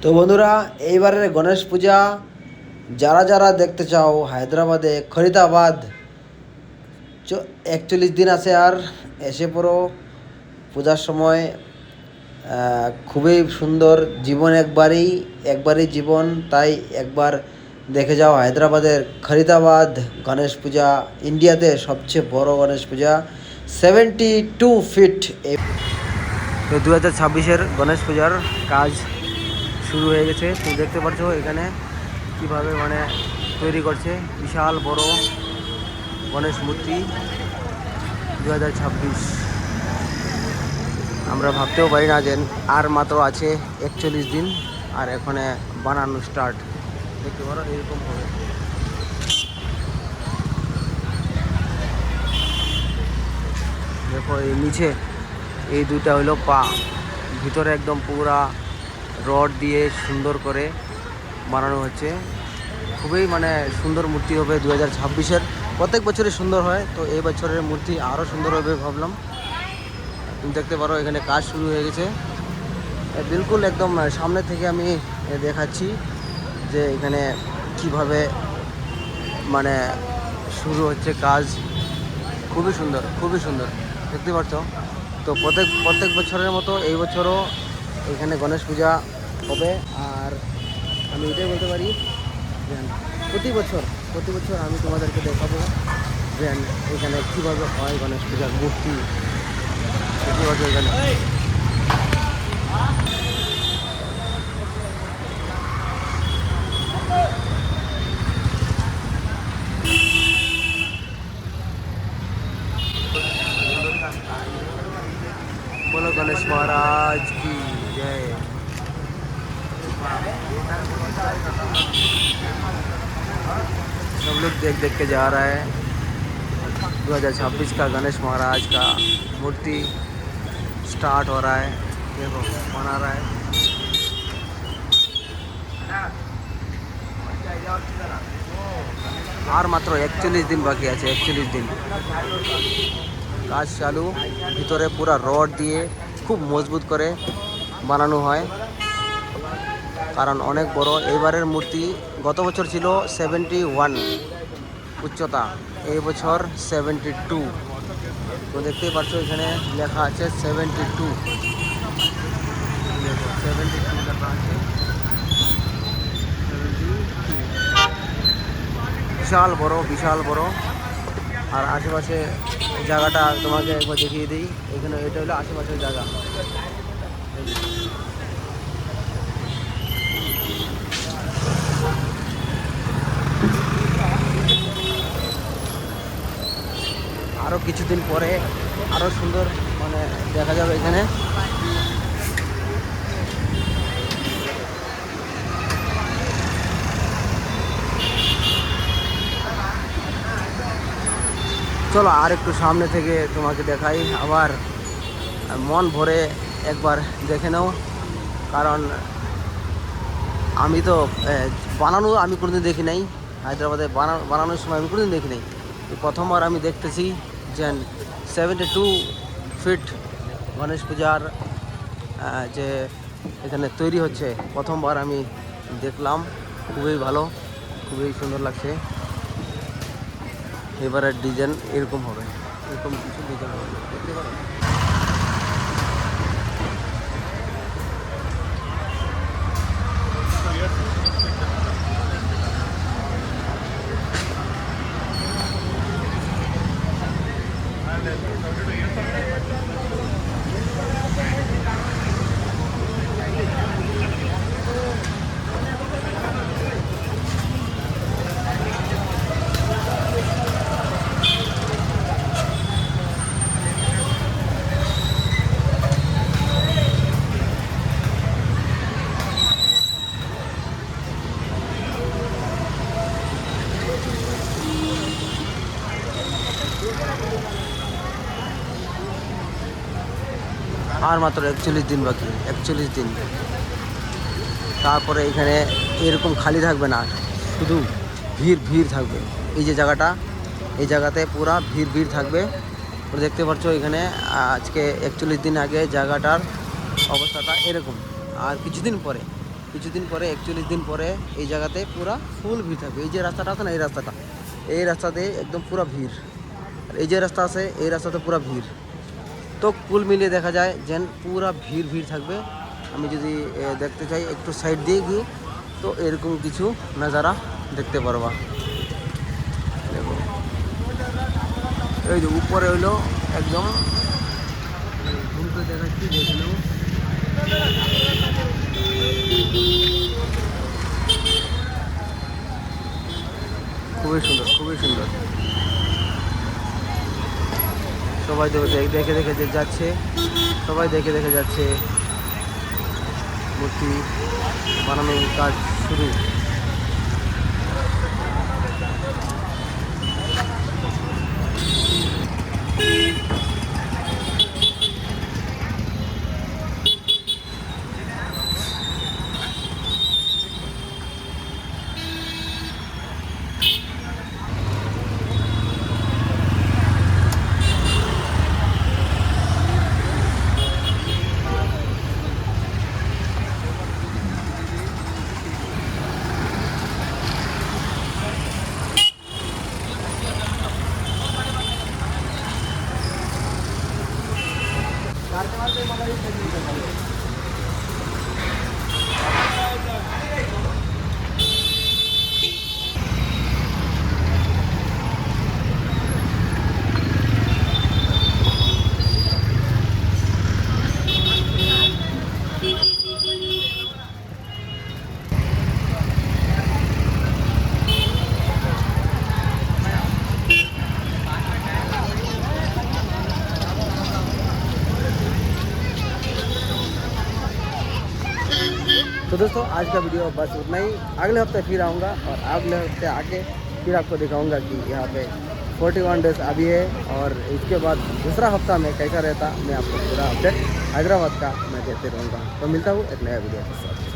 তো বন্ধুরা, এইবারের গণেশ পূজা যারা যারা দেখতে চাও হায়দ্রাবাদে খরিদাবাদ 41 দিন আছে আর এসে পড়ো পূজার সময়। খুবই সুন্দর জীবন, একবারই জীবন, তাই একবার দেখে যাও হায়দ্রাবাদের খরিদাবাদ গণেশ পূজা। ইন্ডিয়াতে সবচেয়ে বড় গণেশ পূজা, 72 ফিট। তো 2026-এর গণেশ পূজার কাজ শুরু হয়ে গেছে। তুমি দেখতে পাচ্ছ এখানে কিভাবে তৈরি করছে বিশাল বড় গণেশ মূর্তি 2026। আমরা ভাবতেও পারি না যে আর মাত্র আছে 41 দিন আর এখানে বানানো স্টার্ট। দেখতে পারো এরকম হবে। দেখো এই নিচে এই দুইটা হলো পা, ভিতরে একদম পুরা রড দিয়ে সুন্দর করে বানানো হচ্ছে। খুবই সুন্দর মূর্তি হবে 2026-এর। প্রত্যেক বছরই সুন্দর হয়, তো এই বছরের মূর্তি আরও সুন্দর হবে ভাবলাম। তুমি দেখতে পারো এখানে কাজ শুরু হয়ে গেছে। বিলকুল একদম সামনে থেকে আমি দেখাচ্ছি যে এখানে কিভাবে শুরু হচ্ছে কাজ। খুবই সুন্দর দেখতে পাচ্ছ। তো প্রত্যেক বছরের মতো এই বছরও এখানে গণেশ পূজা হবে। আর আমি এটাই বলতে পারি যে প্রতি বছর আমি তোমাদেরকে দেখাবো যে এখানে কীভাবে হয় গণেশ পূজার মূর্তি। প্রতি বছর এখানে बोलो गणेश महाराज की जय। सब लोग देख के जा रहा है 2026 का गणेश महाराज का मूर्ति स्टार्ट हो रहा है। देखो बना रहा है। আর মাত্র 41 দিন বাকি আছে, 41 দিন কাজ চালু। ভিতরে পুরা রড দিয়ে খুব মজবুত করে বানানো হয়, কারণ অনেক বড়। এবারের মূর্তি গত বছর ছিল 71 উচ্চতা, এই বছর 72। তো দেখতেই পাচ্ছ এখানে লেখা আছে 72। দেখো 72 লেখা আছে, 72। বিশাল বড়। আর আশেপাশে জায়গাটা তোমাকে একবার দেখিয়ে দিই। এখানে এটা হলো আশেপাশের জায়গা। আরও কিছুদিন পরে আরও সুন্দর দেখা যাবে এখানে। চলো আর একটু সামনে থেকে তোমাকে দেখাই, আবার মন ভরে একবার দেখে নাও। কারণ আমি তো আমি কোনোদিন দেখি নাই হায়দ্রাবাদে বানানোর সময় আমি কোনোদিন দেখি নাই। প্রথমবার আমি দেখতেছি যে 72 ফিট গণেশ পূজার যে এখানে তৈরি হচ্ছে, প্রথমবার আমি দেখলাম। খুবই ভালো, খুবই সুন্দর লাগছে। এবারের ডিজাইন এরকম হবে, এরকম কিছু ডিজাইন হবে, দেখতে পারো। আর মাত্র 41 দিন বাকি, 41 দিন। তারপরে এখানে এরকম খালি থাকবে না, শুধু ভিড় থাকবে। এই যে জায়গাটা, এই জায়গাতে পুরা ভিড় থাকবে। দেখতে পাচ্ছ এখানে আজকে 41 দিন আগে জায়গাটার অবস্থাটা এরকম। আর কিছুদিন পরে কিছুদিন পরে 41 দিন পরে এই জায়গাতে পুরা ফুল ভিড় থাকবে। এই যে রাস্তাটা আছে না, এই রাস্তাতে একদম পুরা ভিড়। আর এই যে রাস্তা আছে এই রাস্তাতে পুরা ভিড়। তো কুল মিলিয়ে দেখা যায় যে পুরা ভিড় থাকবে। আমি যদি দেখতে চাই একটু সাইড দিয়ে গিয়ে, তো এরকম কিছু নাজারা দেখতে পারবা। দেখো এই যে উপরে হইলো একদম ঘুমতে দেখাচ্ছি, দেখে নেব। খুবই সুন্দর, খুবই সুন্দর। সবাই দেখে দেখে যাচ্ছে, সবাই দেখে দেখে যাচ্ছে। মূর্তি বানানোর কাজ শুরু। तो दोस्तों आज का वीडियो बस उतना ही। अगले हफ्ते फिर आऊँगा और अगले हफ्ते आके फिर आपको दिखाऊंगा कि यहाँ पे 41 डेज़ अभी है, और इसके बाद दूसरा हफ्ता में कैसा रहता मैं आपको पूरा अपडेट हैदराबाद का मैं देते रहूँगा। तो मिलता हूँ एक नया वीडियो के साथ।